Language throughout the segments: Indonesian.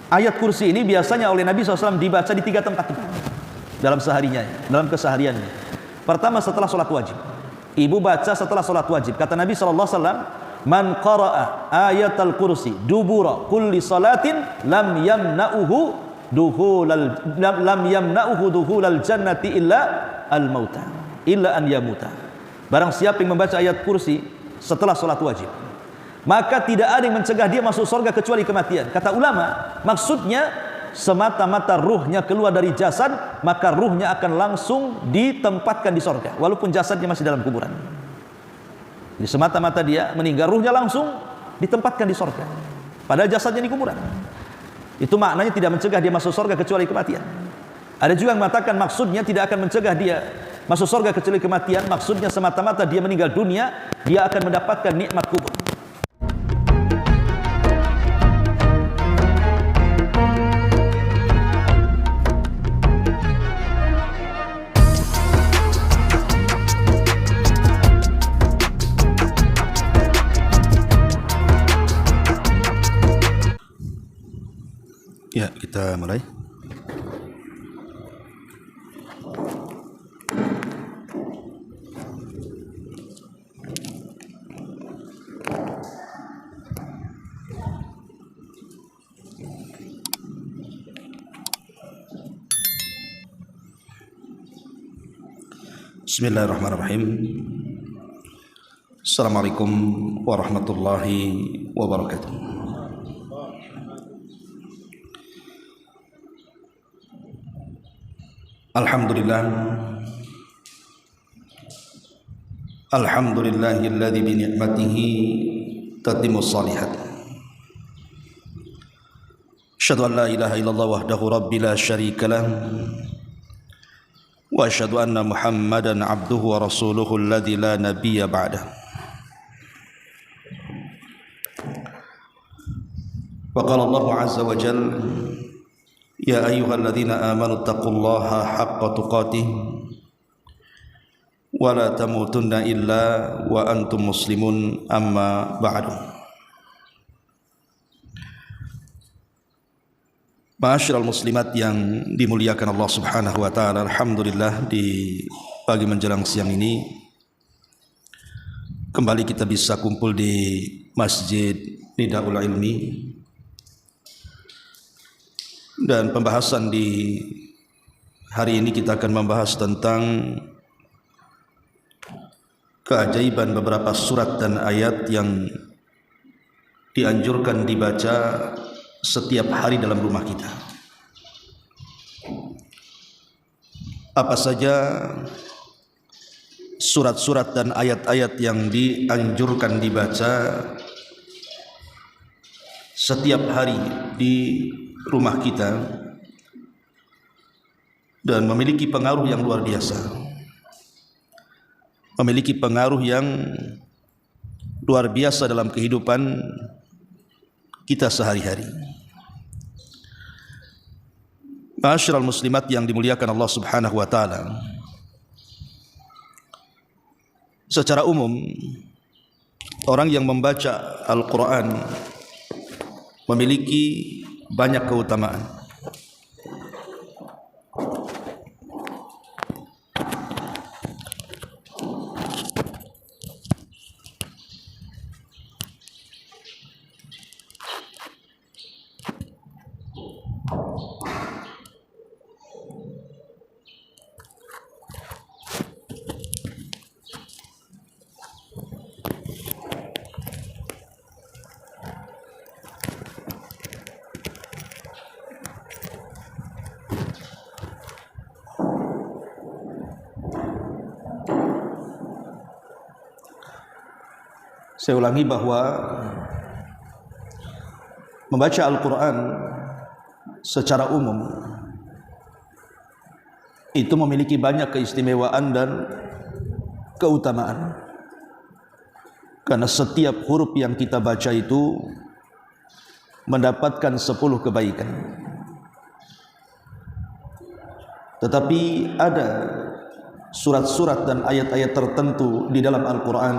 Ayat kursi ini biasanya oleh Nabi SAW dibaca di 3 tempat dalam seharinya, dalam kesehariannya. Pertama setelah sholat wajib. Ibu baca setelah sholat wajib. Kata Nabi SAW, man qara'a ayatal kursi dubura kulli salatin lam yamna'uhu duhulal jannati illa al-mauta illa an yamuta. Barang siapa yang membaca ayat kursi setelah sholat wajib, maka tidak ada yang mencegah dia masuk surga kecuali kematian. Kata ulama, maksudnya semata-mata ruhnya keluar dari jasad, maka ruhnya akan langsung ditempatkan di surga walaupun jasadnya masih dalam kuburan. Jadi semata-mata dia meninggal, ruhnya langsung ditempatkan di surga padahal jasadnya di kuburan. Itu maknanya tidak mencegah dia masuk surga kecuali kematian. Ada juga yang mengatakan maksudnya tidak akan mencegah dia masuk surga kecuali kematian, maksudnya semata-mata dia meninggal dunia, dia akan mendapatkan nikmat kubur. Ya, kita mulai. Bismillahirrahmanirrahim. Assalamualaikum warahmatullahi wabarakatuh. Alhamdulillahilladzi bi ni'matihi tatimmus shalihat. Asyhadu an la ilaha illallah wahdahu rabbil la syarika lah. Wa asyhadu anna Muhammadan abduhu wa rasuluhu alladzi la nabiyya ba'dah. Wa qala Allah azza wa jalla, ya ayyuhalladzina amanu taqullaha haqqa tuqatih wa la tamutunna illa wa antum muslimun, amma ba'du. Ma'asyiral muslimat yang dimuliakan Allah Subhanahu wa taala, alhamdulillah di pagi menjelang siang ini kembali kita bisa kumpul di Masjid Nidaul Ilmi. Dan pembahasan di hari ini kita akan membahas tentang keajaiban beberapa surat dan ayat yang dianjurkan dibaca setiap hari dalam rumah kita. Apa saja surat-surat dan ayat-ayat yang dianjurkan dibaca setiap hari di rumah kita dan memiliki pengaruh yang luar biasa, memiliki pengaruh yang luar biasa dalam kehidupan kita sehari-hari. Ma'asyiral muslimat yang dimuliakan Allah Subhanahu wa taala, secara umum orang yang membaca Al-Quran memiliki banyak keutamaan. Saya ulangi bahwa membaca Al-Quran secara umum itu memiliki banyak keistimewaan dan keutamaan, karena setiap huruf yang kita baca itu mendapatkan 10 kebaikan. Tetapi ada surat-surat dan ayat-ayat tertentu di dalam Al-Quran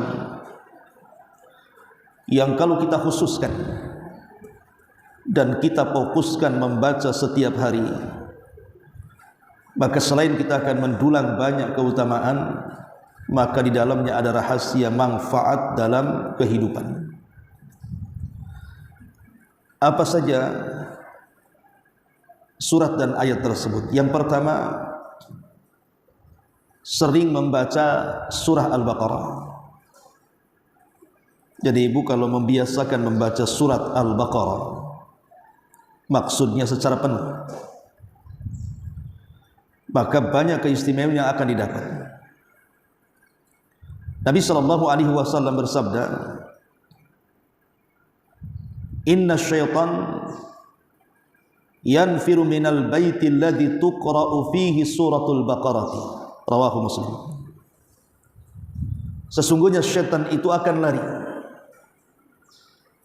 yang kalau kita khususkan dan kita fokuskan membaca setiap hari, maka selain kita akan mendulang banyak keutamaan, maka di dalamnya ada rahasia manfaat dalam kehidupan. Apa saja surat dan ayat tersebut? Yang pertama, sering membaca surah Al-Baqarah. Jadi ibu kalau membiasakan membaca surat Al-Baqarah, maksudnya secara penuh, maka banyak keistimewaan yang akan didapat. Nabi SAW bersabda, "Inna syaitan yanfiru minal baiti alladhi tuqra'u fihi suratul Baqarati." Rawahu Muslim. Sesungguhnya syaitan itu akan lari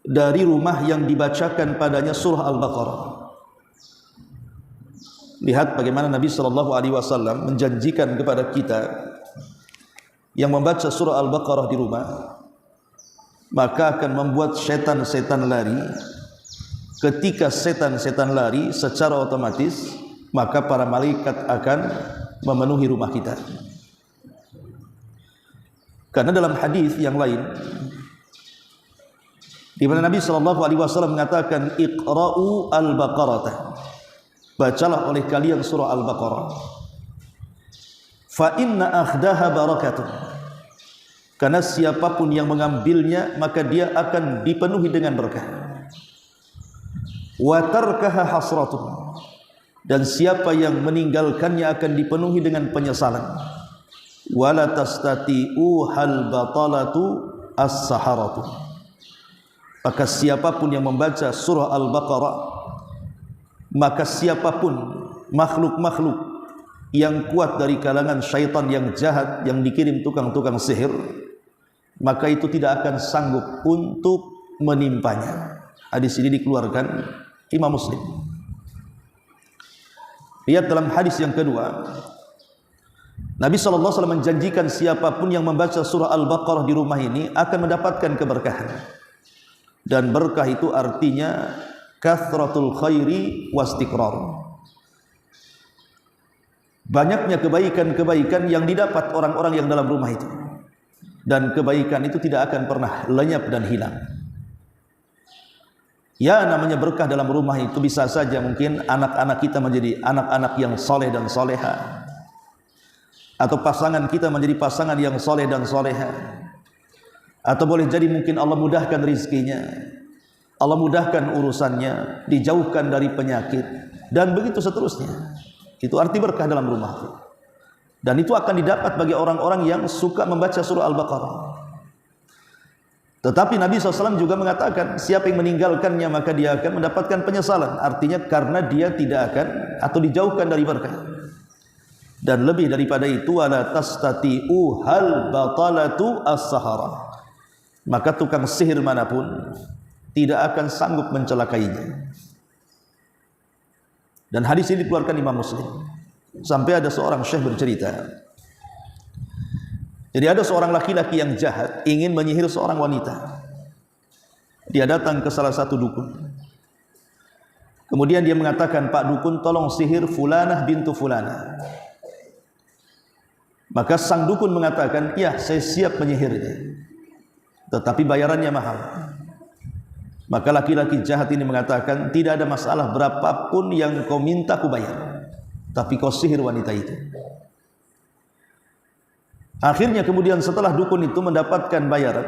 dari rumah yang dibacakan padanya surah Al-Baqarah. Lihat bagaimana Nabi SAW menjanjikan kepada kita yang membaca surah Al-Baqarah di rumah, maka akan membuat setan-setan lari. Ketika setan-setan lari, secara otomatis maka para malaikat akan memenuhi rumah kita. Karena dalam hadis yang lain, di mana Nabi SAW mengatakan, "Iqra'u al-Baqarah." Bacalah oleh kalian surah Al-Baqarah. Fa inna akhdaha barakatun. Karena siapapun yang mengambilnya, maka dia akan dipenuhi dengan berkah. Wa tarkaha hasratun. Dan siapa yang meninggalkannya akan dipenuhi dengan penyesalan. Wala tastati'u hal batalatu as-saharatu. Maka siapapun yang membaca surah Al-Baqarah, maka siapapun makhluk-makhluk yang kuat dari kalangan syaitan yang jahat yang dikirim tukang-tukang sihir, maka itu tidak akan sanggup untuk menimpanya. Hadis ini dikeluarkan Imam Muslim. Lihat dalam hadis yang kedua, Nabi SAW menjanjikan siapapun yang membaca surah Al-Baqarah di rumah ini akan mendapatkan keberkahan. Dan berkah itu artinya kathratul khairi wastiqrar. Banyaknya kebaikan-kebaikan yang didapat orang-orang yang dalam rumah itu. Dan kebaikan itu tidak akan pernah lenyap dan hilang. Ya, namanya berkah dalam rumah itu bisa saja mungkin anak-anak kita menjadi anak-anak yang soleh dan soleha, atau pasangan kita menjadi pasangan yang soleh dan soleha, atau boleh jadi mungkin Allah mudahkan rizkinya, Allah mudahkan urusannya, dijauhkan dari penyakit, dan begitu seterusnya. Itu arti berkah dalam rumah itu. Dan itu akan didapat bagi orang-orang yang suka membaca surah Al-Baqarah. Tetapi Nabi SAW juga mengatakan, siapa yang meninggalkannya maka dia akan mendapatkan penyesalan. Artinya karena dia tidak akan atau dijauhkan dari berkah. Dan lebih daripada itu, wala tastati'u hal batalatu as-sahara. Maka tukang sihir manapun tidak akan sanggup mencelakainya. Dan hadis ini dikeluarkan Imam Muslim. Sampai ada seorang syekh bercerita, jadi ada seorang laki-laki yang jahat ingin menyihir seorang wanita. Dia datang ke salah satu dukun. Kemudian dia mengatakan, "Pak dukun, tolong sihir fulanah bintu fulanah." Maka sang dukun mengatakan, "Ya, saya siap menyihirnya, tetapi bayarannya mahal." Maka laki-laki jahat ini mengatakan, "Tidak ada masalah, berapapun yang kau minta ku bayar, tapi kau sihir wanita itu." Akhirnya kemudian setelah dukun itu mendapatkan bayaran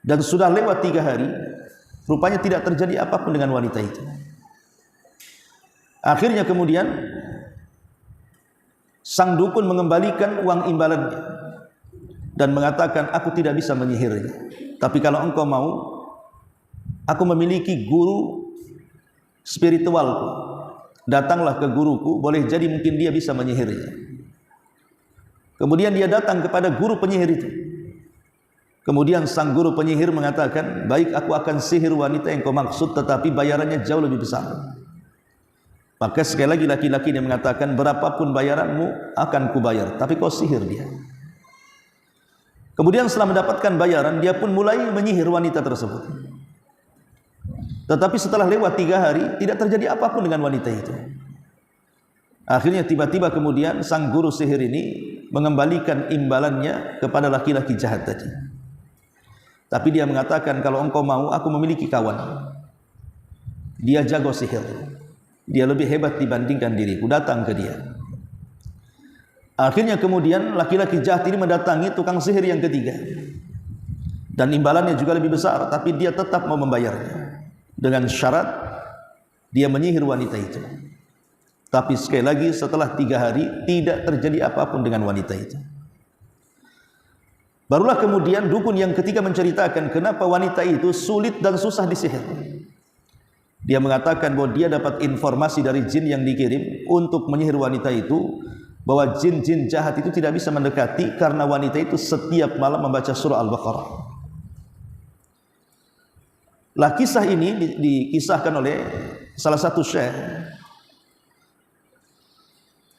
dan sudah lewat 3 hari, rupanya tidak terjadi apapun dengan wanita itu. Akhirnya kemudian sang dukun mengembalikan uang imbalannya dan mengatakan, "Aku tidak bisa menyihirnya, tapi kalau engkau mau, aku memiliki guru spiritualku. Datanglah ke guruku, boleh jadi mungkin dia bisa menyihirnya." Kemudian dia datang kepada guru penyihir itu. Kemudian sang guru penyihir mengatakan, "Baik, aku akan sihir wanita yang kau maksud, tetapi bayarannya jauh lebih besar." Maka sekali lagi laki-laki ini mengatakan, "Berapapun bayaranmu akan kubayar, tapi kau sihir dia." Kemudian setelah mendapatkan bayaran, dia pun mulai menyihir wanita tersebut. Tetapi setelah lewat 3 hari tidak terjadi apapun dengan wanita itu. Akhirnya tiba-tiba kemudian sang guru sihir ini mengembalikan imbalannya kepada laki-laki jahat tadi. Tapi dia mengatakan, kalau engkau mau, aku memiliki kawan. Dia jago sihir. Dia lebih hebat dibandingkan diriku. Datang ke dia. Akhirnya kemudian laki-laki jahat ini mendatangi tukang sihir yang ketiga. Dan imbalannya juga lebih besar, tapi dia tetap mau membayarnya. Dengan syarat dia menyihir wanita itu. Tapi sekali lagi setelah 3 hari tidak terjadi apapun dengan wanita itu. Barulah kemudian dukun yang ketiga menceritakan kenapa wanita itu sulit dan susah disihir. Dia mengatakan bahwa dia dapat informasi dari jin yang dikirim untuk menyihir wanita itu, bahwa jin-jin jahat itu tidak bisa mendekati karena wanita itu setiap malam membaca surah Al-Baqarah. Lah kisah ini dikisahkan oleh salah satu syekh.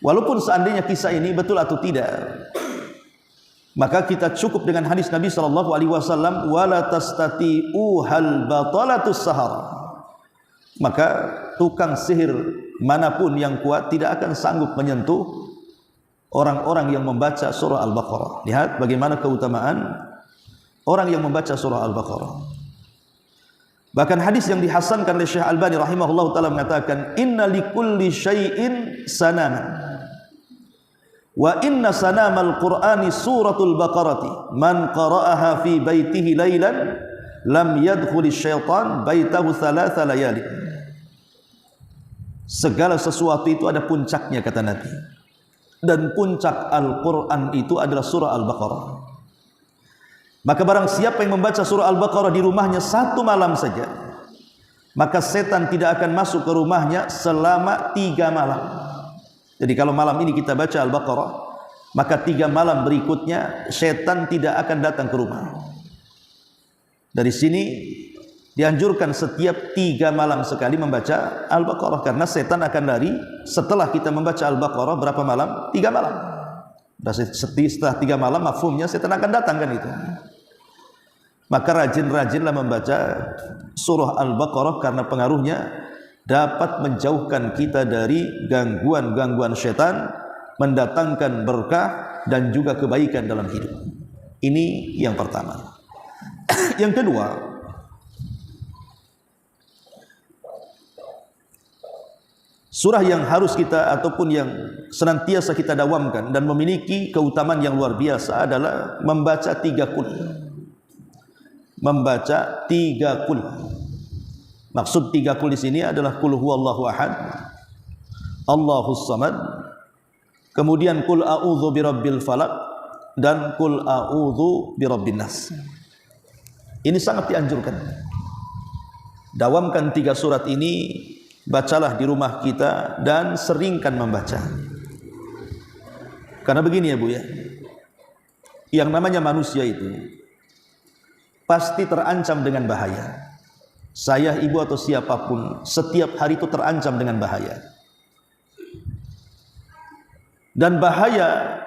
Walaupun seandainya kisah ini betul atau tidak, maka kita cukup dengan hadis Nabi SAW, wala tastati'u hal batalatus sahar. Maka tukang sihir manapun yang kuat tidak akan sanggup menyentuh orang-orang yang membaca surah Al-Baqarah. Lihat bagaimana keutamaan orang yang membaca surah Al-Baqarah. Bahkan hadis yang dihasankan oleh Syekh Albani rahimahullah ta'ala mengatakan, inna likulli syai'in sanaman, wa inna sanamal qur'ani suratul baqarati, man qara'aha fi baitihi laylan lam yadkhuli syaitan baitahu thalatha layali. Segala sesuatu itu ada puncaknya, kata Nabi, dan puncak Al-Quran itu adalah surah Al-Baqarah. Maka barang siapa yang membaca surah Al-Baqarah di rumahnya 1 malam saja, maka setan tidak akan masuk ke rumahnya selama 3 malam. Jadi kalau malam ini kita baca Al-Baqarah, maka 3 malam berikutnya setan tidak akan datang ke rumah. Dari sini dianjurkan setiap 3 malam sekali membaca Al-Baqarah, karena setan akan lari setelah kita membaca Al-Baqarah berapa malam? 3 malam. Setelah 3 malam mafhumnya setan akan datang, kan itu. Maka rajin-rajinlah membaca surah Al-Baqarah, karena pengaruhnya dapat menjauhkan kita dari gangguan-gangguan setan, mendatangkan berkah dan juga kebaikan dalam hidup. Ini yang pertama. Yang kedua, surah yang harus kita ataupun yang senantiasa kita dawamkan dan memiliki keutamaan yang luar biasa adalah membaca 3 qul. Membaca 3 qul. Maksud 3 qul di sini adalah qul huwallahu ahad, Allahus samad, kemudian qul a'udzu birabbil falaq, dan qul a'udzu birabbin nas. Ini sangat dianjurkan. Dawamkan 3 surat ini, bacalah di rumah kita dan seringkan membaca. Karena begini ya Bu ya, yang namanya manusia itu pasti terancam dengan bahaya. Saya, ibu atau siapapun, setiap hari itu terancam dengan bahaya. Dan bahaya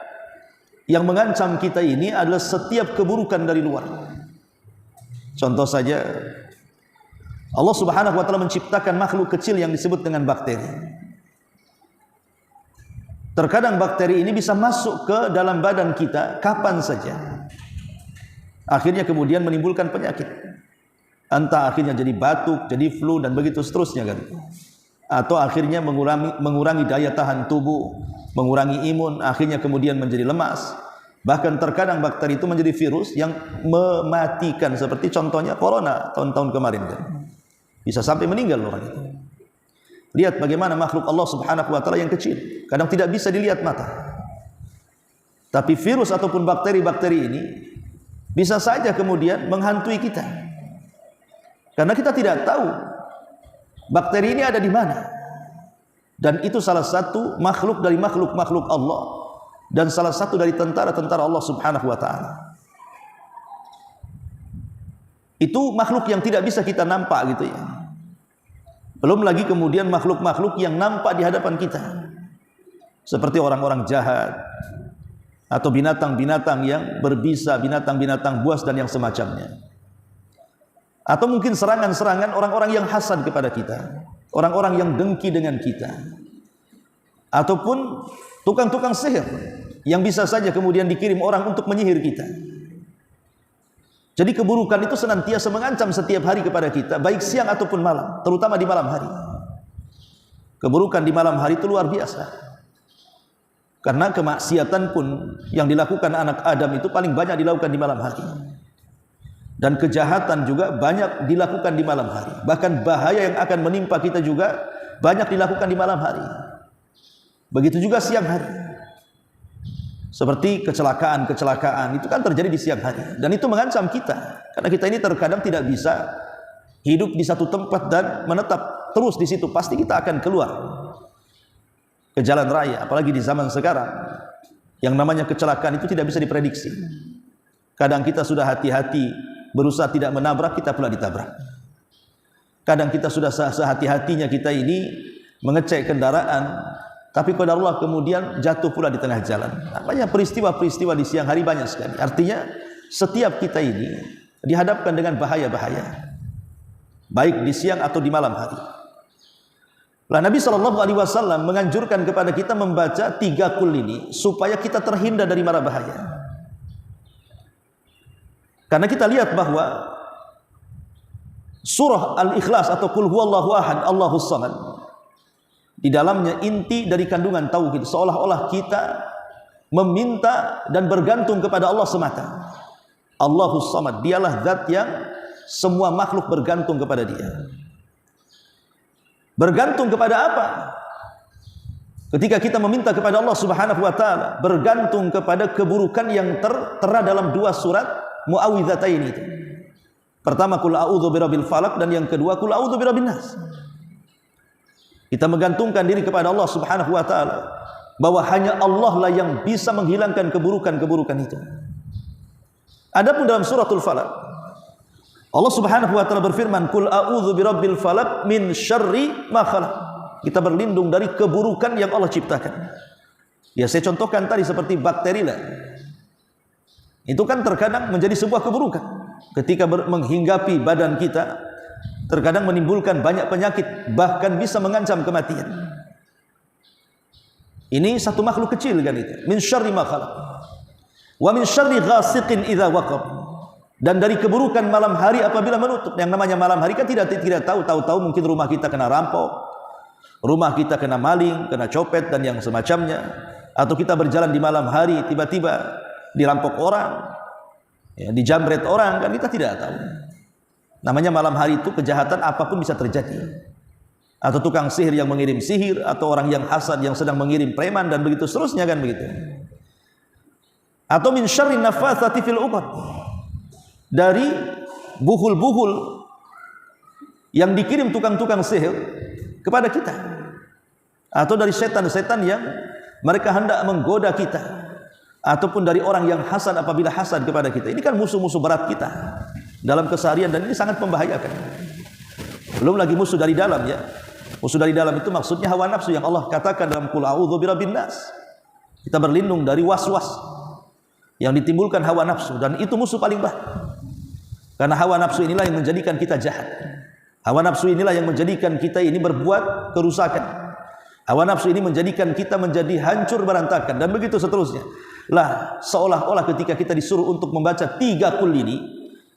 yang mengancam kita ini adalah setiap keburukan dari luar. Contoh saja, Allah Subhanahu wa ta'ala menciptakan makhluk kecil yang disebut dengan bakteri. Terkadang bakteri ini bisa masuk ke dalam badan kita kapan saja. Akhirnya kemudian menimbulkan penyakit. Entah akhirnya jadi batuk, jadi flu, dan begitu seterusnya, kan. Atau akhirnya mengurangi daya tahan tubuh, mengurangi imun, akhirnya kemudian menjadi lemas. Bahkan terkadang bakteri itu menjadi virus yang mematikan, seperti contohnya corona tahun-tahun kemarin, kan. Bisa sampai meninggal orang itu. Lihat bagaimana makhluk Allah Subhanahu wa ta'ala yang kecil, kadang tidak bisa dilihat mata. Tapi virus ataupun bakteri-bakteri ini bisa saja kemudian menghantui kita. Karena kita tidak tahu bakteri ini ada di mana. Dan itu salah satu makhluk dari makhluk-makhluk Allah, dan salah satu dari tentara-tentara Allah Subhanahu wa ta'ala. Itu makhluk yang tidak bisa kita nampak, gitu ya. Belum lagi kemudian makhluk-makhluk yang nampak di hadapan kita, seperti orang-orang jahat atau binatang-binatang yang berbisa, binatang-binatang buas dan yang semacamnya. atau mungkin serangan-serangan orang-orang yang hasad kepada kita, orang-orang yang dengki dengan kita, ataupun tukang-tukang sihir yang bisa saja kemudian dikirim orang untuk menyihir kita. Jadi keburukan itu senantiasa mengancam setiap hari kepada kita, baik siang ataupun malam, terutama di malam hari. Keburukan di malam hari itu luar biasa, karena kemaksiatan pun yang dilakukan anak Adam itu paling banyak dilakukan di malam hari, dan kejahatan juga banyak dilakukan di malam hari. Bahkan bahaya yang akan menimpa kita juga banyak dilakukan di malam hari. Begitu juga siang hari, seperti kecelakaan-kecelakaan itu kan terjadi di siang hari, dan itu mengancam kita, karena kita ini terkadang tidak bisa hidup di satu tempat dan menetap terus di situ. Pasti kita akan keluar ke jalan raya, apalagi di zaman sekarang yang namanya kecelakaan itu tidak bisa diprediksi. Kadang kita sudah hati-hati berusaha tidak menabrak, kita pula ditabrak. Kadang kita sudah sehati-hatinya kita ini mengecek kendaraan, tapi qadarullah kemudian jatuh pula di tengah jalan. Namanya peristiwa-peristiwa di siang hari banyak sekali. Artinya setiap kita ini dihadapkan dengan bahaya-bahaya, baik di siang atau di malam hari. Nabi SAW menganjurkan kepada kita membaca 3 kul ini supaya kita terhindar dari mara bahaya. Karena kita lihat bahwa surah Al-Ikhlas atau Qul Huwallahu Ahad, Allahus Samad, di dalamnya inti dari kandungan tauhid, seolah-olah kita meminta dan bergantung kepada Allah semata. Allahus Samad, dialah zat yang semua makhluk bergantung kepada dia. Bergantung kepada apa? Ketika kita meminta kepada Allah Subhanahu wa taala, bergantung kepada keburukan yang tertera dalam 2 surat Muawwidzatain itu. Pertama Qul a'udzu birabbil falaq, dan yang kedua Qul a'udzu birabbin nas. Kita menggantungkan diri kepada Allah Subhanahu wa taala bahwa hanya Allah lah yang bisa menghilangkan keburukan-keburukan itu. Adapun dalam suratul Falaq, Allah Subhanahu wa taala berfirman, "Qul a'udzu birabbil falaq min syarri ma khalaq." Kita berlindung dari keburukan yang Allah ciptakan. Ya, saya contohkan tadi seperti bakteri lah. Itu kan terkadang menjadi sebuah keburukan. Ketika menghinggapi badan kita, terkadang menimbulkan banyak penyakit, bahkan bisa mengancam kematian. Ini satu makhluk kecil kan itu. Min syarri ma khalaq. Wa min syarri ghasiqin idza waqab. Dan dari keburukan malam hari apabila menutup. Yang namanya malam hari kan tidak tahu mungkin rumah kita kena rampok, rumah kita kena maling, kena copet dan yang semacamnya, atau kita berjalan di malam hari tiba-tiba dirampok orang, ya, dijamret orang, kan kita tidak tahu. Namanya malam hari itu kejahatan apapun bisa terjadi. Atau tukang sihir yang mengirim sihir, atau orang yang hasad yang sedang mengirim preman, dan begitu seterusnya kan begitu. Atau min syarri naffatsati fil 'uqad, dari buhul-buhul yang dikirim tukang-tukang sihir kepada kita, atau dari setan-setan yang mereka hendak menggoda kita, ataupun dari orang yang hasad apabila hasad kepada kita. Ini kan musuh-musuh berat kita dalam keseharian, dan ini sangat membahayakan. Belum lagi musuh dari dalam, ya. Musuh dari dalam itu maksudnya hawa nafsu yang Allah katakan dalam Qul a'udzu birabbin nas. Kita berlindung dari was-was yang ditimbulkan hawa nafsu, dan itu musuh paling berat. Karena hawa nafsu inilah yang menjadikan kita jahat. Hawa nafsu inilah yang menjadikan kita ini berbuat kerusakan. Hawa nafsu ini menjadikan kita menjadi hancur berantakan, dan begitu seterusnya. Lah, seolah-olah ketika kita disuruh untuk membaca 3 kul ini,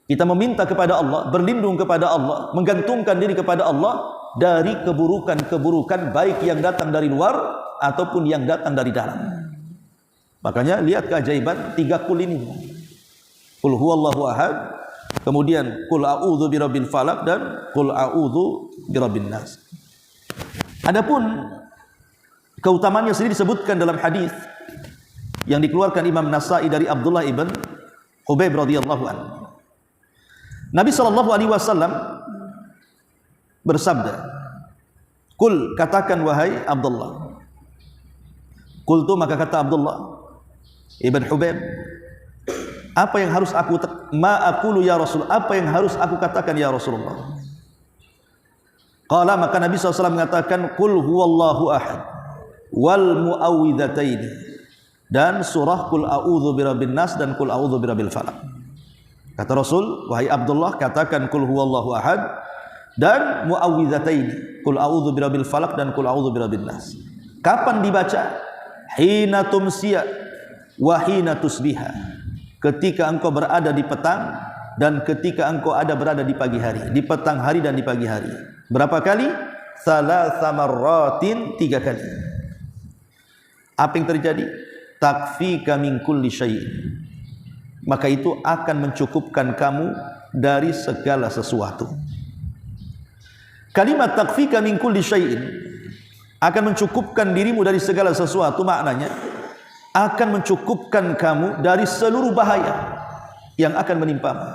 kita meminta kepada Allah, berlindung kepada Allah, menggantungkan diri kepada Allah dari keburukan-keburukan baik yang datang dari luar ataupun yang datang dari dalam. Makanya lihat keajaiban 3 kul ini. Qul huwallahu ahad, kemudian Qul a'udzu birabbil falaq, dan Qul a'udzu birabbin nas. Adapun keutamaannya sendiri disebutkan dalam hadis yang dikeluarkan Imam Nasa'i dari Abdullah ibn Hubayb radhiyallahu anhu. Nabi sallallahu alaihi wasallam bersabda, "Qul," katakan wahai Abdullah. Qultu, maka kata Abdullah ibn Hubayb, apa yang harus aku aqulu ya Rasul, apa yang harus aku katakan ya Rasulullah? Qala, maka Nabi SAW mengatakan, Qul huwallahu ahad wal muawwidzatain, dan surah Qul a'udzu birabbin nas dan Qul a'udzu birabbil falaq. Kata Rasul, wahai Abdullah, katakan kul huwallahu ahad dan muawwidzatain, kul a'udzu birabbil falaq dan kul a'udzu birabbin nas. Kapan dibaca? Hina tumsiya wa hina tusbiha. Ketika engkau berada di petang dan ketika engkau berada di pagi hari, di petang hari dan di pagi hari. Berapa kali? Tsalatsa marratin, 3 kali. Apa yang terjadi? Takfika min kulli syai'in. Maka itu akan mencukupkan kamu dari segala sesuatu. Kalimat takfika min kulli syai'in akan mencukupkan dirimu dari segala sesuatu, maknanya akan mencukupkan kamu dari seluruh bahaya yang akan menimpamu.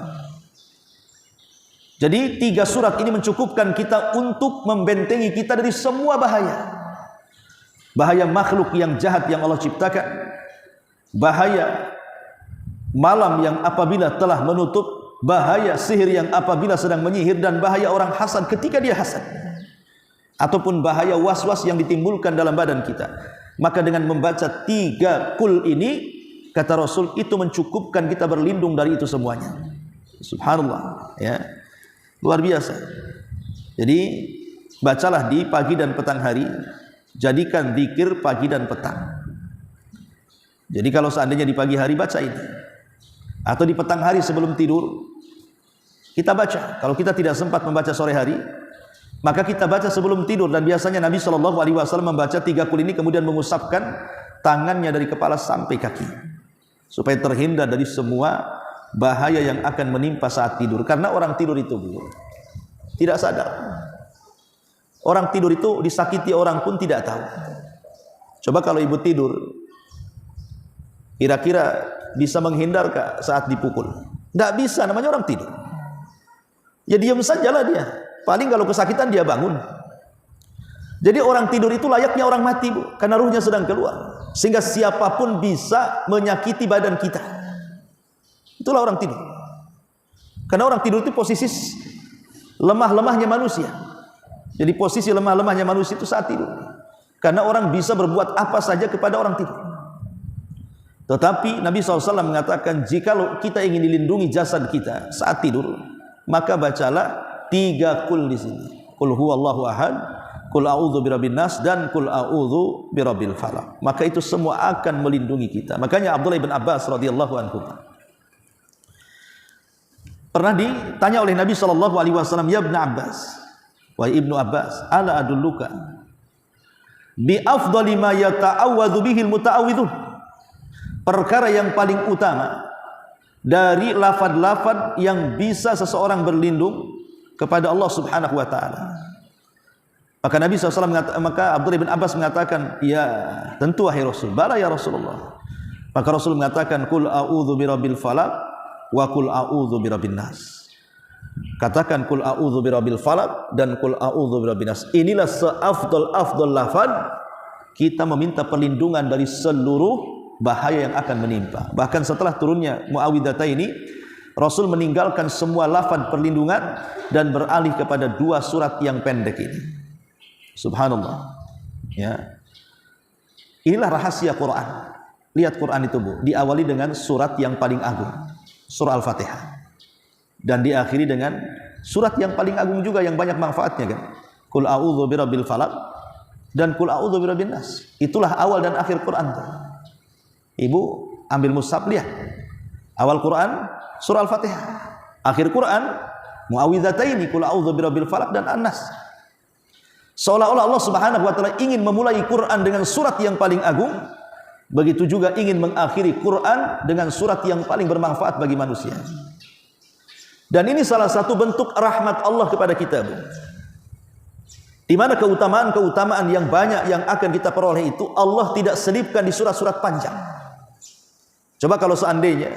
Jadi 3 surat ini mencukupkan kita untuk membentengi kita dari semua bahaya. Bahaya makhluk yang jahat yang Allah ciptakan, bahaya malam yang apabila telah menutup, bahaya sihir yang apabila sedang menyihir, dan bahaya orang hasad ketika dia hasad, ataupun bahaya was-was yang ditimbulkan dalam badan kita. Maka dengan membaca 3 kul ini, kata Rasul, itu mencukupkan kita berlindung dari itu semuanya. Subhanallah, ya, luar biasa. Jadi bacalah di pagi dan petang hari, jadikan zikir pagi dan petang. Jadi kalau seandainya di pagi hari baca ini, atau di petang hari sebelum tidur kita baca. Kalau kita tidak sempat membaca sore hari, maka kita baca sebelum tidur. Dan biasanya Nabi SAW membaca 3 kul ini kemudian mengusapkan tangannya dari kepala sampai kaki, supaya terhindar dari semua bahaya yang akan menimpa saat tidur. Karena orang tidur itu tidak sadar. Orang tidur itu disakiti orang pun tidak tahu. Coba kalau ibu tidur, kira-kira bisa menghindarkah saat dipukul? Tidak bisa, namanya orang tidur. Ya diam sajalah dia. Paling kalau kesakitan dia bangun. Jadi orang tidur itu layaknya orang mati, Bu, karena ruhnya sedang keluar. Sehingga siapapun bisa menyakiti badan kita. Itulah orang tidur. Karena orang tidur itu posisi lemah-lemahnya manusia. Jadi posisi lemah-lemahnya manusia itu saat tidur. Karena orang bisa berbuat apa saja kepada orang tidur. Tetapi Nabi SAW mengatakan, jikalau kita ingin dilindungi jasad kita saat tidur, maka bacalah 3 kul di sini. Kul huwallahu ahad, kul a'udzu birabbin nas, dan kul a'udzu birabbil falaq. Maka itu semua akan melindungi kita. Makanya Abdullah bin Abbas radhiyallahu anhu pernah ditanya oleh Nabi SAW, ya Ibnu Abbas, wahai Ibnu Abbas, ala adulluka bi afdali ma yata'awwadzu bihil muta'awwidzun. Perkara yang paling utama dari lafaz-lafaz yang bisa seseorang berlindung kepada Allah Subhanahu wa taala. Maka Nabi SAW maka Abdullah bin Abbas mengatakan, ya tentu wahai Rasul. Bala ya Rasulullah. Maka Rasul mengatakan, kul a'udzu birabbil falaq wa kul a'udzu birabbin nas. Katakan kul a'udzu birabbil falaq dan kul a'udzu birabbin nas. Inilah seafdal lafaz kita meminta perlindungan dari seluruh bahaya yang akan menimpa. Bahkan setelah turunnya Muawwidzatain ini, Rasul meninggalkan semua lafaz perlindungan dan beralih kepada 2 surat yang pendek ini. Subhanallah, ya. Inilah rahasia Quran. Lihat Quran itu, Bu, diawali dengan surat yang paling agung, surah Al-Fatihah, dan diakhiri dengan surat yang paling agung juga yang banyak manfaatnya, kan? Qul a'udzu birabbil falaq dan qul a'udzu birabbin nas. Itulah awal dan akhir Quran. Ibu ambil mushaf, lihat awal Quran surah Al-Fatihah, akhir Quran Muawwidzatain, qul a'udzu birabbil falaq dan An-Nas. Seolah-olah Allah Subhanahu wa taala ingin memulai Quran dengan surat yang paling agung, begitu juga ingin mengakhiri Quran dengan surat yang paling bermanfaat bagi manusia. Dan ini salah satu bentuk rahmat Allah kepada kita, Bu. Di mana keutamaan-keutamaan yang banyak yang akan kita peroleh itu Allah tidak selipkan di surat-surat panjang. Coba kalau seandainya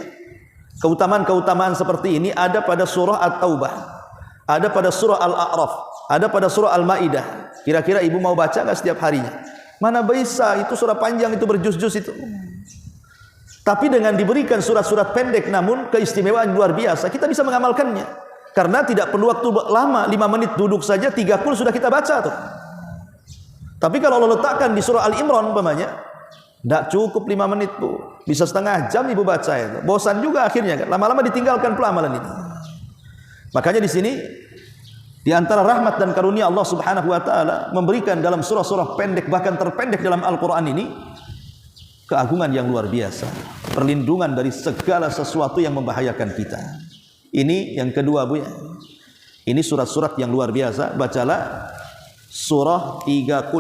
keutamaan-keutamaan seperti ini ada pada surah At-Taubah, ada pada surah Al-A'raf, ada pada surah Al-Maidah, kira-kira ibu mau baca nggak setiap harinya? Mana bisa, itu surah panjang, itu berjuz-juz itu. Tapi dengan diberikan surat-surat pendek namun keistimewaan luar biasa, kita bisa mengamalkannya. Karena tidak perlu waktu lama, 5 menit duduk saja 3 kul sudah kita baca tuh. Tapi kalau Allah letakkan di surah Al-Imran umpamanya, Tidak cukup 5 menit, Bu. Bisa setengah jam ibu baca itu. Bosan juga akhirnya kan. Lama-lama ditinggalkan pula amalan itu. Makanya di sini di antara rahmat dan karunia Allah Subhanahu wa taala memberikan dalam surah-surah pendek bahkan terpendek dalam Al-Qur'an ini keagungan yang luar biasa, perlindungan dari segala sesuatu yang membahayakan kita. Ini yang kedua, Bu ya. Ini surat-surat yang luar biasa. Bacalah surah 3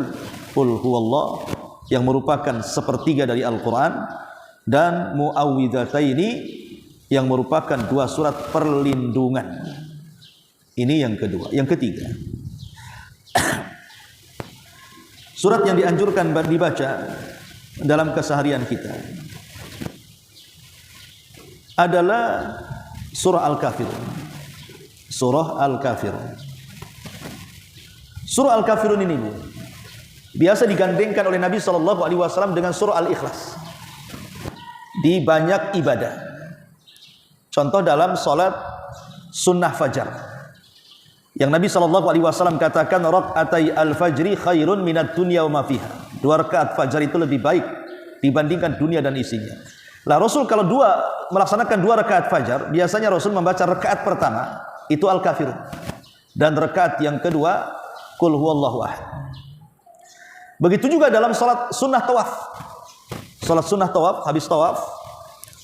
Qul huwallah yang merupakan sepertiga dari Al-Qur'an dan Muawwidhataini yang merupakan 2 surat perlindungan. Ini yang kedua. Yang ketiga, surat yang dianjurkan dibaca dalam keseharian kita adalah surah Al-Kafirun. Surah Al-Kafirun. Surah Al-Kafirun ini, Bu, biasa digandengkan oleh Nabi SAW dengan surah Al-Ikhlas di banyak ibadah. Contoh dalam salat sunnah fajar, yang Nabi SAW katakan rakaatai al-fajri khairun minad dunya wa ma fiha. 2 rakaat fajar itu lebih baik dibandingkan dunia dan isinya. Lah Rasul kalau melaksanakan 2 rakaat fajar, biasanya Rasul membaca rakaat pertama itu Al-Kafirun dan rakaat yang kedua Qul huwallahu ahad. Begitu juga dalam salat sunnah tawaf. Salat sunnah tawaf, habis tawaf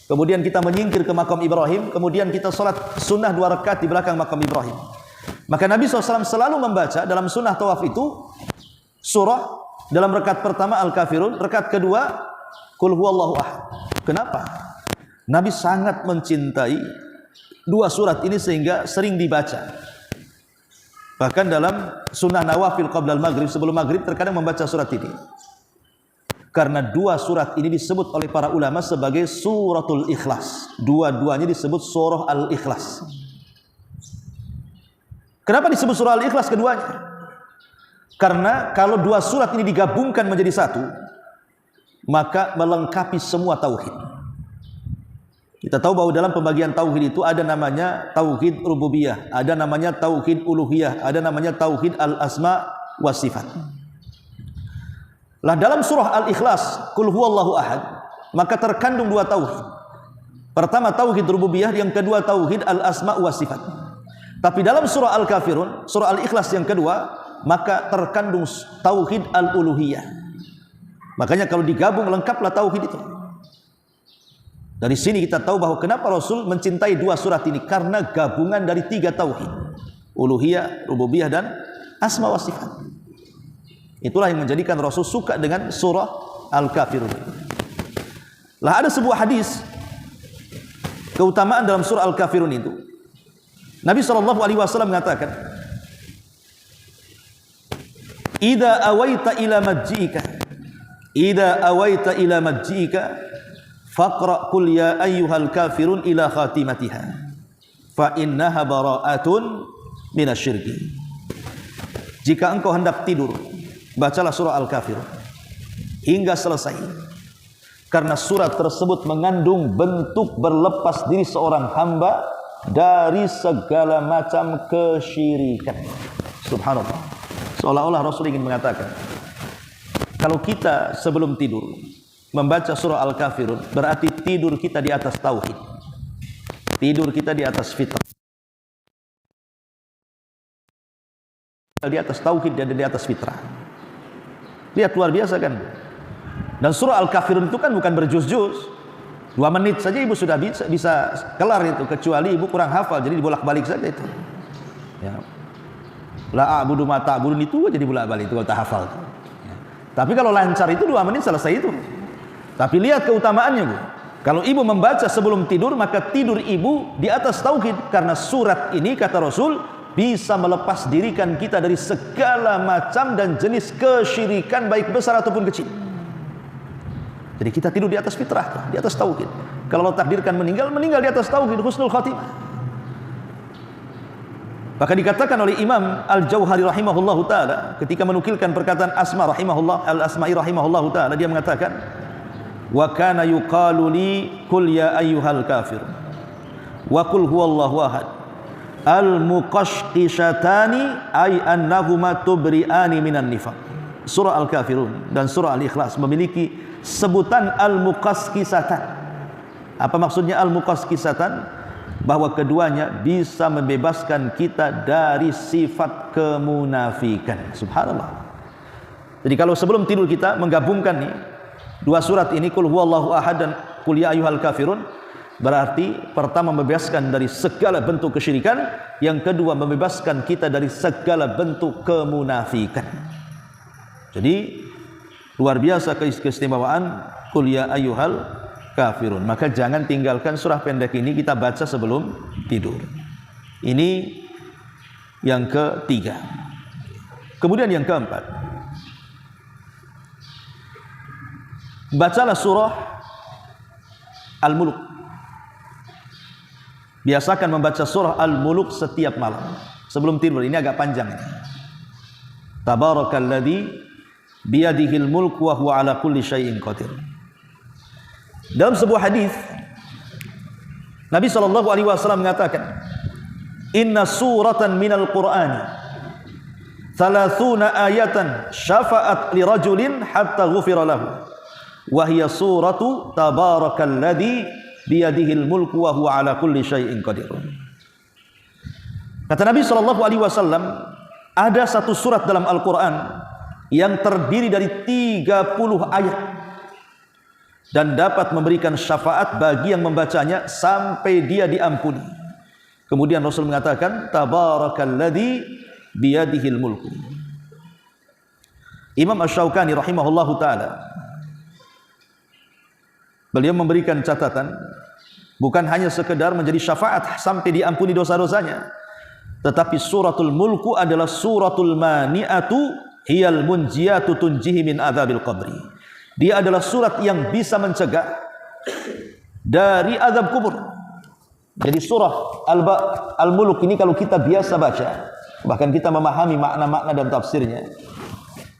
kemudian kita menyingkir ke makam Ibrahim, kemudian kita salat sunnah 2 rakaat di belakang makam Ibrahim. Maka Nabi SAW selalu membaca dalam sunnah tawaf itu surah dalam rakaat pertama Al-Kafirun, rakaat kedua Qul huwallahu ahad. Kenapa? Nabi sangat mencintai 2 surat ini sehingga sering dibaca. Bahkan dalam sunnah nawafil qabla al-maghrib, sebelum maghrib terkadang membaca surat ini. Karena 2 surat ini disebut oleh para ulama sebagai suratul ikhlas. Dua-duanya disebut surah al-ikhlas. Kenapa disebut surah Al-Ikhlas keduanya? Karena kalau 2 surat ini digabungkan menjadi satu, maka melengkapi semua tauhid. Kita tahu bahwa dalam pembagian tauhid itu ada namanya tauhid rububiyah, ada namanya tauhid uluhiyah, ada namanya tauhid al-asma wa sifat. Lah dalam surah Al-Ikhlas, Qul huwallahu ahad, maka terkandung 2 tauhid. Pertama tauhid rububiyah, yang kedua tauhid al-asma wa sifat. Tapi dalam surah Al-Kafirun, surah Al-Ikhlas yang kedua, maka terkandung tauhid al-uluhiyah. Makanya kalau digabung lengkaplah tauhid itu. Dari sini kita tahu bahwa kenapa Rasul mencintai 2 surat ini, karena gabungan dari 3 tauhid, uluhiyah, rububiyah dan asma wa sifat. Itulah yang menjadikan Rasul suka dengan surah Al-Kafirun. Lah ada sebuah hadis keutamaan dalam surah Al-Kafirun itu. Nabi SAW mengatakan, "Idza awaita ila majjika faqra qul ya ayyuhal kafirun ila khatimatiha fa innaha bara'atun minasyirki." Jika engkau hendak tidur, bacalah surah Al-Kafirun hingga selesai. Karena surat tersebut mengandung bentuk berlepas diri seorang hamba dari segala macam kesyirikan. Subhanallah. Seolah-olah Rasul ingin mengatakan, kalau kita sebelum tidur membaca surah Al-Kafirun, berarti tidur kita di atas tauhid, tidur kita di atas fitrah, di atas tauhid dan di atas fitrah. Lihat, luar biasa kan? Dan surah Al-Kafirun itu kan bukan berjuz-juz. 2 menit saja ibu sudah bisa kelar itu, kecuali ibu kurang hafal, jadi dibolak-balik saja itu. Ya. La a'budu ma ta'budun itu jadi bolak-balik itu kalau tak hafal. Ya. Tapi kalau lancar itu 2 menit selesai itu. Tapi lihat keutamaannya, Bu. Kalau ibu membaca sebelum tidur, maka tidur ibu di atas tauhid, karena surat ini kata Rasul bisa melepas dirikan kita dari segala macam dan jenis kesyirikan baik besar ataupun kecil. Jadi kita tidur di atas fitrah, di atas tauhid. Kalau Allah takdirkan meninggal di atas tauhid, husnul khatimah. Maka dikatakan oleh Imam Al-Jauhari rahimahullahu taala ketika menukilkan perkataan Asma rahimahullah, Al-Asma'i rahimahullahu taala, dia mengatakan, "Wa kana yuqalu li qul ya ayyuhal kafir wa qul huwallahu ahad. Al-muqashqishatani ay annahuma tubri'ani minan nifaq." surah Al-Kafirun dan surah Al-Ikhlas memiliki sebutan al-muqaskisatan. Apa maksudnya al-muqaskisatan? Bahwa keduanya bisa membebaskan kita dari sifat kemunafikan. Subhanallah. Jadi kalau sebelum tidur kita menggabungkan nih dua surat ini, Qul huwallahu ahad dan Qul ya ayyuhal kafirun, berarti pertama membebaskan dari segala bentuk kesyirikan, yang kedua membebaskan kita dari segala bentuk kemunafikan. Jadi luar biasa keistimewaan Qul ya ayyuhal kafirun. Maka jangan tinggalkan surah pendek ini, kita baca sebelum tidur. Ini yang ketiga. Kemudian yang keempat, bacalah surah Al-Mulk. Biasakan membaca surah Al-Mulk setiap malam sebelum tidur. Ini agak panjang ini. Tabarakalladzi biyadihil mulk wa huwa ala kulli syai'in qadir. Dalam sebuah hadis Nabi SAW mengatakan, inna suratan minal Qur'ani 30 ayatan syafa'at li rajulin hatta ghufira lahu wa hiya suratu tabarakalladzi biyadihil mulku wa huwa ala kulli syai'in qadir. Kata Nabi SAW, ada satu surat dalam Al-Quran yang terdiri dari 30 ayat dan dapat memberikan syafaat bagi yang membacanya sampai dia diampuni. Kemudian Rasul mengatakan, tabarakalladzi biyadihil mulku. Imam Asy-Syaukani rahimahullahu taala, beliau memberikan catatan, bukan hanya sekedar menjadi syafaat sampai diampuni dosa-dosanya, tetapi suratul mulku adalah suratul mani'atu hiyal munjiyatu tunjihi min adzabil qabri. Dia adalah surat yang bisa mencegah dari azab kubur. Jadi surah Al-Mulk ini kalau kita biasa baca, bahkan kita memahami makna-makna dan tafsirnya,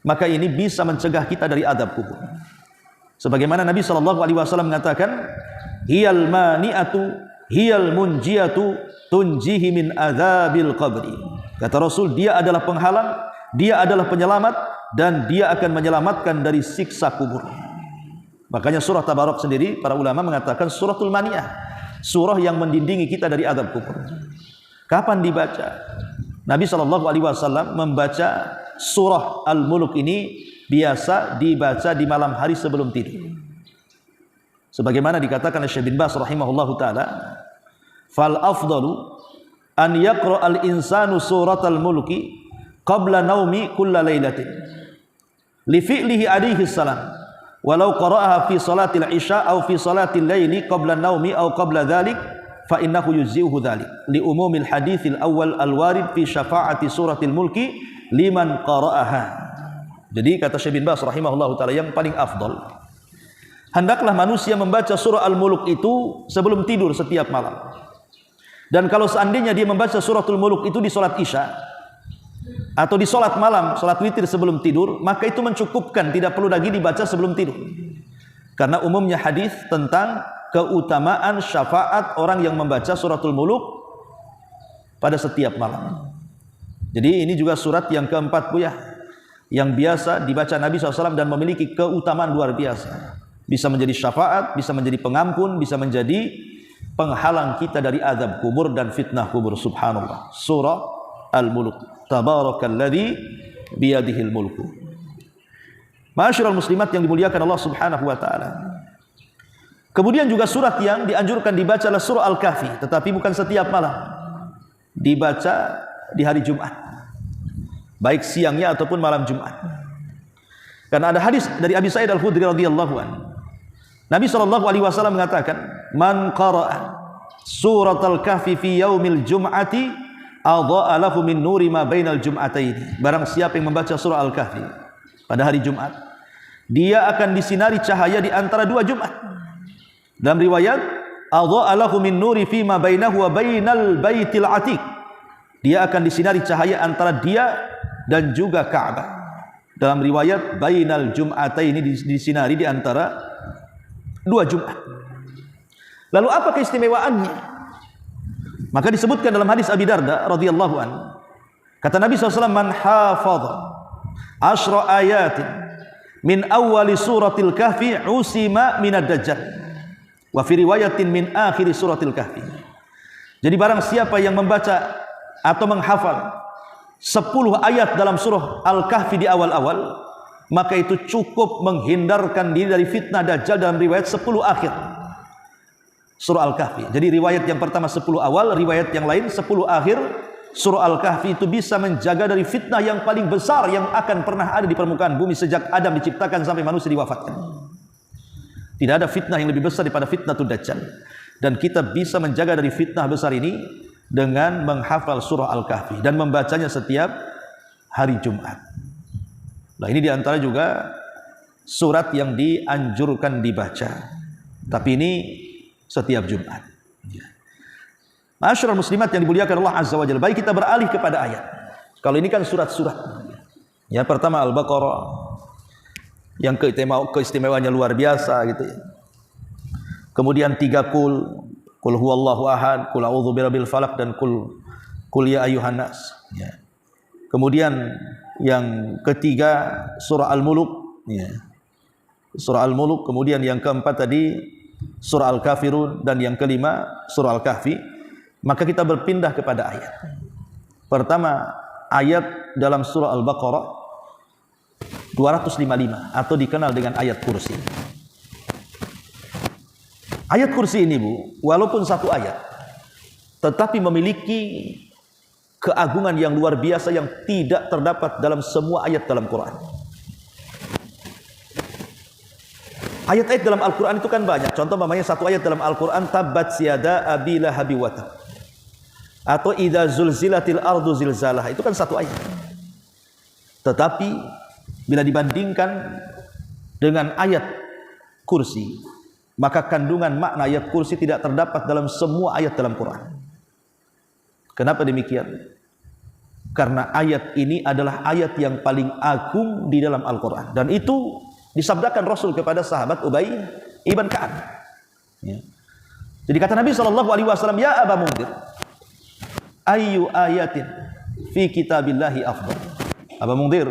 maka ini bisa mencegah kita dari azab kubur. Sebagaimana Nabi SAW mengatakan, hiyal mani'atu hiyal munjiyatu tunjihi min adzabil qabri. Kata Rasul, dia adalah penghalang, dia adalah penyelamat, dan dia akan menyelamatkan dari siksa kubur. Makanya surah Tabarak sendiri para ulama mengatakan suratul mani'ah, surah yang mendindingi kita dari azab kubur. Kapan dibaca? Nabi SAW membaca surah Al-Mulk ini biasa dibaca di malam hari sebelum tidur. Sebagaimana dikatakan oleh Syekh bin Baz rahimahullahu taala, fal afdalu an yaqra al insanu suratal mulki qabla naumi kulla lailatin li fi'lihi alaihi salam walau qara'aha fi salatil isya aw fi salatil laili qabla naumi aw qabla dhalik fa innahu yujzi'uhu dhalik li umumil haditsil awwal al warid fi syafa'ati suratil mulki liman qara'aha. Jadi kata Syekh bin Baz rahimahullahu taala, yang paling afdal hendaklah manusia membaca surah Al-Mulk itu sebelum tidur setiap malam. Dan kalau seandainya dia membaca suratul Mulk itu di salat isya atau di salat malam, salat witir sebelum tidur, maka itu mencukupkan, tidak perlu lagi dibaca sebelum tidur. Karena umumnya hadis tentang keutamaan syafaat orang yang membaca suratul Mulk pada setiap malam. Jadi ini juga surat yang keempat Bu ya, yang biasa dibaca Nabi SAW dan memiliki keutamaan luar biasa. Bisa menjadi syafaat, bisa menjadi pengampun, bisa menjadi penghalang kita dari azab kubur dan fitnah kubur. Subhanallah. Surah Al-Mulk. Tabarakalladzi biyadihil mulku. Ma'asyiral muslimat yang dimuliakan Allah Subhanahu wa taala. Kemudian juga surat yang dianjurkan dibaca adalah surah Al-Kahfi, tetapi bukan setiap malam. Dibaca di hari Jumat. Baik siangnya ataupun malam Jumat. Karena ada hadis dari Abi Sa'id Al-Khudri radhiyallahu anhu. Nabi SAW mengatakan, man qara'a surat Al-Kahfi fi yaumil jum'ati adha'a lahu min nuri ma bainal jum'ataini. Barang siapa yang membaca surah Al-Kahfi pada hari Jumat, dia akan disinari cahaya di antara dua Jumat. Dalam riwayat, adha'a lahu min nuri fi ma bainahu wa bainal baitil atiq. Dia akan disinari cahaya antara dia dan juga Ka'bah. Dalam riwayat, bainal jum'ataini, disinari di antara dua Jumat. Lalu apa keistimewaannya? Maka disebutkan dalam hadis Abi Darda radhiyallahu anhu, kata Nabi SAW, man hafadha Asyra ayatin min awwali suratil kahfi usima minad dajjal. Wa fi riwayatin min akhiri suratil kahfi. Jadi barang siapa yang membaca atau menghafal 10 ayat dalam surah Al-Kahfi di awal-awal, maka itu cukup menghindarkan diri dari fitnah Dajjal dalam riwayat 10 akhir surah Al-Kahfi. Jadi riwayat yang pertama 10 awal, riwayat yang lain 10 akhir surah Al-Kahfi itu bisa menjaga dari fitnah yang paling besar yang akan pernah ada di permukaan bumi sejak Adam diciptakan sampai manusia diwafatkan. Tidak ada fitnah yang lebih besar daripada fitnatul Dajjal. Dan kita bisa menjaga dari fitnah besar ini dengan menghafal surah Al-Kahfi dan membacanya setiap hari Jumat. Nah, ini diantara juga surat yang dianjurkan dibaca. Tapi ini setiap Jumat. Ma'asyiral muslimat yang dimuliakan Allah Azza wa Jalla. Baik, kita beralih kepada ayat. Kalau ini kan surat-surat. Yang pertama Al-Baqarah, yang keistimewaannya luar biasa gitu ya. Kemudian 3 kul huwallahu ahad, kul a'udzu birabbil falaq, dan kul ya ayyuhan nas. Ya. Kemudian yang ketiga surah Al-Muluk, ya. Surah Al-Muluk. Kemudian yang keempat tadi surah Al-Kafirun, dan yang kelima surah Al-Kahfi. Maka kita berpindah kepada ayat. Pertama, ayat dalam surah Al-Baqarah 255 atau dikenal dengan ayat kursi. Ayat kursi ini, Bu, walaupun satu ayat, tetapi memiliki keagungan yang luar biasa yang tidak terdapat dalam semua ayat dalam Quran. Ayat-ayat dalam Al-Quran itu kan banyak. Contoh namanya satu ayat dalam Al-Quran, Tabbat siyada abi lahabi wa tab, atau idza zulzilatil ardu zilzalaha. Itu kan satu ayat. Tetapi bila dibandingkan dengan ayat kursi, maka kandungan makna ayat kursi tidak terdapat dalam semua ayat dalam Quran. Kenapa demikian? Karena ayat ini adalah ayat yang paling agung di dalam Al-Quran. Dan itu disabdakan Rasul kepada sahabat Ubay ibn Ka'ab. Ya. Jadi kata Nabi SAW, ya Aba Mundhir, ayyu ayatin fi kitabillahi afdal. Aba Mundhir,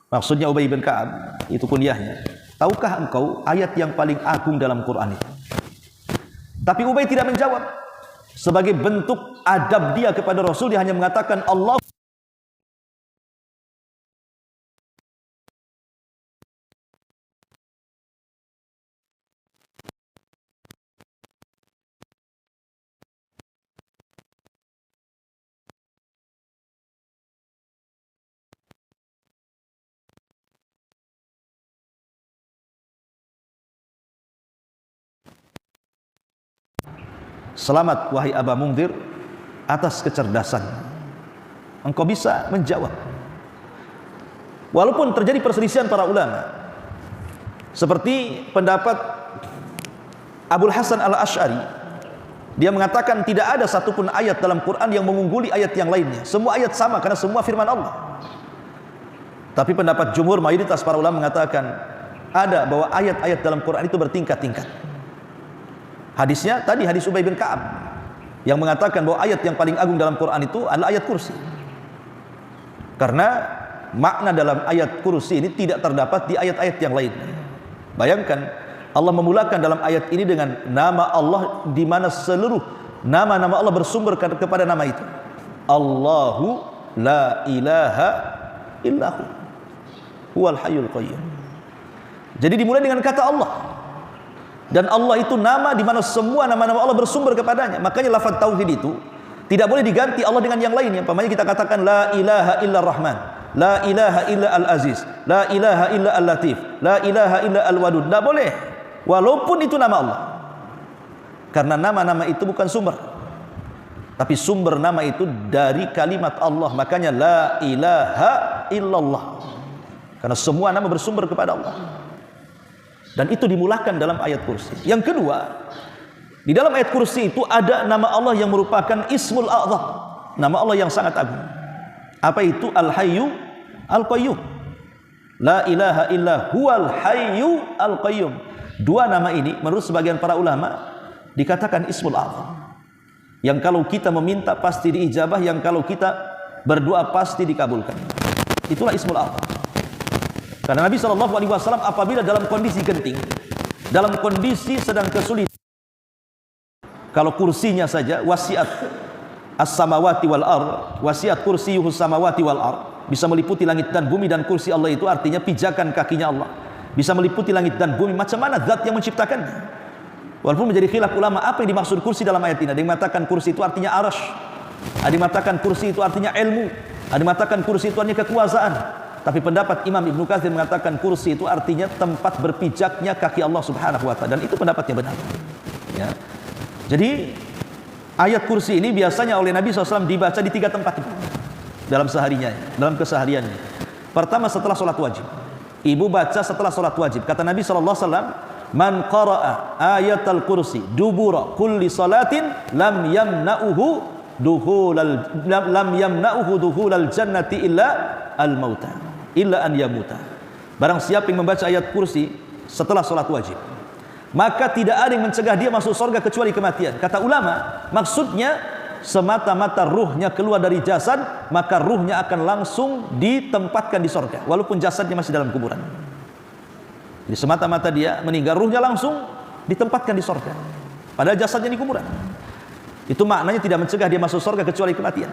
maksudnya Ubay ibn Ka'ab, itu kunyahnya. Tahukah engkau ayat yang paling agung dalam Quran itu? Tapi Ubay tidak menjawab. Sebagai bentuk adab dia kepada Rasul, dia hanya mengatakan Allah. Selamat wahai Aba Mundhir atas kecerdasan. Engkau bisa menjawab. Walaupun terjadi perselisihan para ulama, seperti pendapat Abul Hasan Al-Asy'ari, dia mengatakan tidak ada satupun ayat dalam Quran yang mengungguli ayat yang lainnya. Semua ayat sama karena semua firman Allah. Tapi pendapat jumhur mayoritas para ulama mengatakan ada, bahwa ayat-ayat dalam Quran itu bertingkat-tingkat. Hadisnya tadi hadis Ubay bin Ka'ab yang mengatakan bahwa ayat yang paling agung dalam Quran itu adalah ayat kursi. Karena makna dalam ayat kursi ini tidak terdapat di ayat-ayat yang lain. Bayangkan Allah memulakan dalam ayat ini dengan nama Allah, di mana seluruh nama-nama Allah bersumber kepada nama itu. Allahu la ilaha illahu huwal hayyul qayyum. Jadi dimulai dengan kata Allah. Dan Allah itu nama di mana semua nama-nama Allah bersumber kepadanya. Makanya lafaz tauhid itu tidak boleh diganti Allah dengan yang lainnya. Umpamanya kita katakan la ilaha illa rahman, la ilaha illa al-aziz, la ilaha illa al-latif, la ilaha illa al-wadud. Tidak boleh, walaupun itu nama Allah. Karena nama-nama itu bukan sumber, tapi sumber nama itu dari kalimat Allah. Makanya la ilaha illallah, karena semua nama bersumber kepada Allah. Dan itu dimulakan dalam ayat kursi. Yang kedua, di dalam ayat kursi itu ada nama Allah yang merupakan Ismul A'zam, nama Allah yang sangat agung. Apa itu? Al-Hayyu Al-Qayyum. La ilaha illa huwal Hayyu Al-Qayyum. Dua nama ini menurut sebagian para ulama dikatakan Ismul A'zam, yang kalau kita meminta pasti diijabah, yang kalau kita berdoa pasti dikabulkan. Itulah Ismul A'zam. Karena Nabi SAW apabila dalam kondisi genting, dalam kondisi sedang kesulitan, kalau kursinya saja wasiat as-samawati wal ard, wasiat kursiyuhus samawati wal ard, bisa meliputi langit dan bumi, dan kursi Allah itu artinya pijakan kakinya Allah, bisa meliputi langit dan bumi. Macam mana zat yang menciptakannya? Walaupun menjadi khilaf ulama apa yang dimaksud kursi dalam ayat ini. Ada yang mengatakan kursi itu artinya arash, ada yang mengatakan kursi itu artinya ilmu, ada yang mengatakan kursi itu artinya kekuasaan. Tapi pendapat Imam Ibnu Katsir mengatakan kursi itu artinya tempat berpijaknya kaki Allah Subhanahu wa taala, dan itu pendapatnya benar. Ya. Jadi ayat kursi ini biasanya oleh Nabi SAW dibaca di 3 tempat dalam seharinya, dalam kesehariannya. Pertama setelah sholat wajib, ibu baca setelah sholat wajib. Kata Nabi SAW, man qara'a ayatal kursi dubura kulli salatin lam yamna'uhu dukhulal jannati illa al mauta illa an yamuta. Barang siapa yang membaca ayat kursi setelah sholat wajib, maka tidak ada yang mencegah dia masuk surga kecuali kematian. Kata ulama, maksudnya semata-mata ruhnya keluar dari jasad, maka ruhnya akan langsung ditempatkan di surga walaupun jasadnya masih dalam kuburan. Jadi semata-mata dia meninggal, ruhnya langsung ditempatkan di surga, padahal jasadnya di kuburan. Itu maknanya tidak mencegah dia masuk surga kecuali kematian.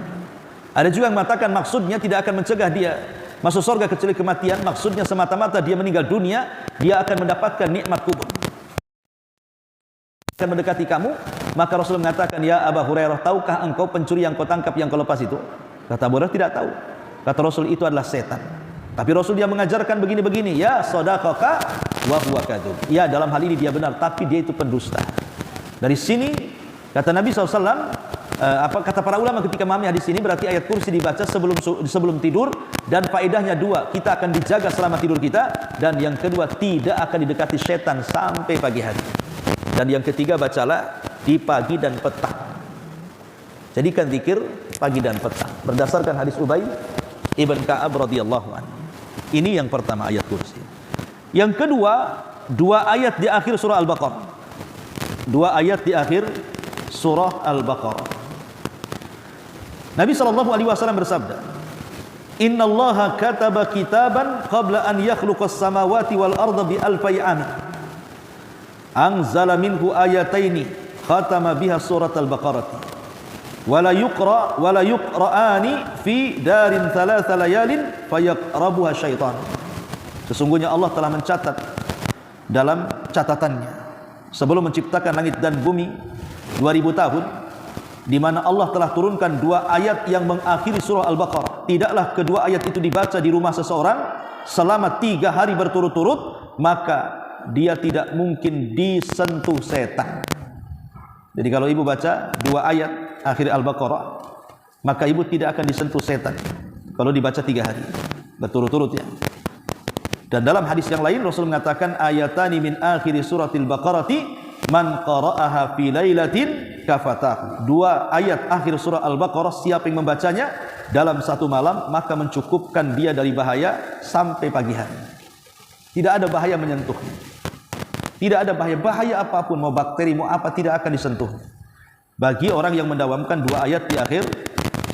Ada juga yang mengatakan maksudnya tidak akan mencegah dia masuk surga kecuali kematian, maksudnya semata-mata dia meninggal dunia, dia akan mendapatkan nikmat kubur, akan mendekati kamu. Maka Rasul mengatakan, ya Abu Hurairah, tahukah engkau pencuri yang kau tangkap, yang kau lepas itu? Kata Abu Hurairah, tidak tahu. Kata Rasul, itu adalah setan. Tapi Rasul dia mengajarkan begini-begini, ya sadaqaka wa huwa kadzub. Ya, dalam hal ini dia benar, tapi dia itu pendusta. Dari sini kata Nabi SAW, apa kata para ulama ketika memahami hadis ini, berarti ayat kursi dibaca sebelum tidur, dan faedahnya 2, kita akan dijaga selama tidur kita, dan yang kedua tidak akan didekati setan sampai pagi hari, dan yang ketiga bacalah di pagi dan petang. Jadikan zikir pagi dan petang berdasarkan hadis Ubay ibn Ka'ab radhiyallahu anhu. Ini yang pertama, ayat kursi. Yang kedua, 2 ayat di akhir surah Al-Baqarah. 2 ayat di akhir surah Al-Baqarah. Nabi SAW bersabda, innallaha kataba kitaban qabla an yakhluqas samawati wal arda bi alfi amin, anzala minhu ayataini khatama biha surat Al-Baqarah, wala yuqra'ani fi darin 3 layalin fayaqrabuha syaitan. Sesungguhnya Allah telah mencatat dalam catatannya sebelum menciptakan langit dan bumi 2000 tahun, di mana Allah telah turunkan 2 ayat yang mengakhiri surah Al-Baqarah. Tidaklah kedua ayat itu dibaca di rumah seseorang selama 3 hari berturut-turut, maka dia tidak mungkin disentuh setan. Jadi kalau ibu baca 2 ayat akhir Al-Baqarah, maka ibu tidak akan disentuh setan kalau dibaca 3 hari berturut-turut, ya. Dan dalam hadis yang lain Rasul mengatakan, ayatani min akhiri suratil Baqarati man qara'aha fi lailatin kafatahu. 2 ayat akhir surah Al-Baqarah, siapa yang membacanya dalam 1 malam, maka mencukupkan dia dari bahaya sampai pagi hari. Tidak ada bahaya menyentuhnya, tidak ada bahaya apapun, mau bakteri mau apa, tidak akan disentuh bagi orang yang mendawamkan 2 ayat di akhir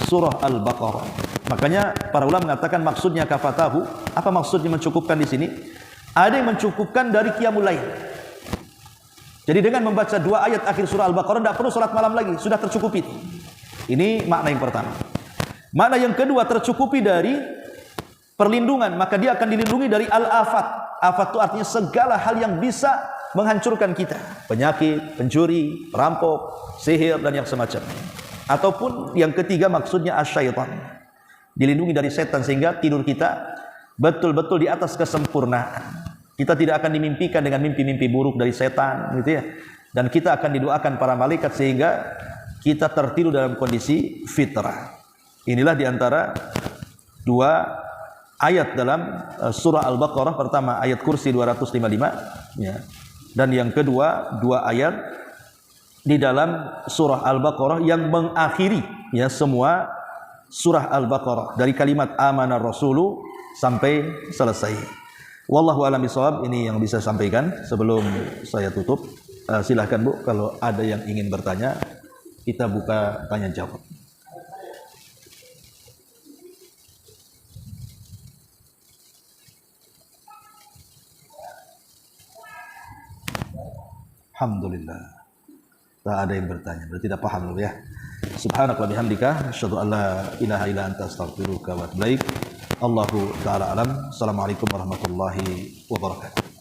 surah Al-Baqarah. Makanya para ulama mengatakan maksudnya kafatahu. Apa maksudnya mencukupkan di sini? Ada yang mencukupkan dari qiyamul lail. Jadi dengan membaca 2 ayat akhir surah Al-Baqarah tidak perlu salat malam lagi, sudah tercukupi. Ini makna yang pertama. Makna yang kedua, tercukupi dari perlindungan, maka dia akan dilindungi dari al-afat. Afat itu artinya segala hal yang bisa menghancurkan kita, penyakit, pencuri, perampok, sihir dan yang semacamnya. Ataupun yang ketiga maksudnya asyaitan, dilindungi dari setan sehingga tidur kita betul-betul di atas kesempurnaan. Kita tidak akan dimimpikan dengan mimpi-mimpi buruk dari setan, gitu ya. Dan kita akan didoakan para malaikat sehingga kita tertidur dalam kondisi fitrah. Inilah diantara 2 ayat dalam surah Al-Baqarah. Pertama ayat kursi 255, ya. Dan yang kedua 2 ayat di dalam surah Al-Baqarah yang mengakhiri, ya, semua surah Al-Baqarah dari kalimat amanar rasulu sampai selesai. Wallahu a'lam bishawab. Ini yang bisa sampaikan sebelum saya tutup. Silahkan Bu, kalau ada yang ingin bertanya, kita buka tanya jawab. Alhamdulillah. Tak ada yang bertanya, berarti tidak paham dulu ya. Subhanallah bihamdika, asyhadu an la ilaha illa anta astaghfiruka wa atubu ilaik. Allahu ta'ala alam. Assalamualaikum warahmatullahi wabarakatuh.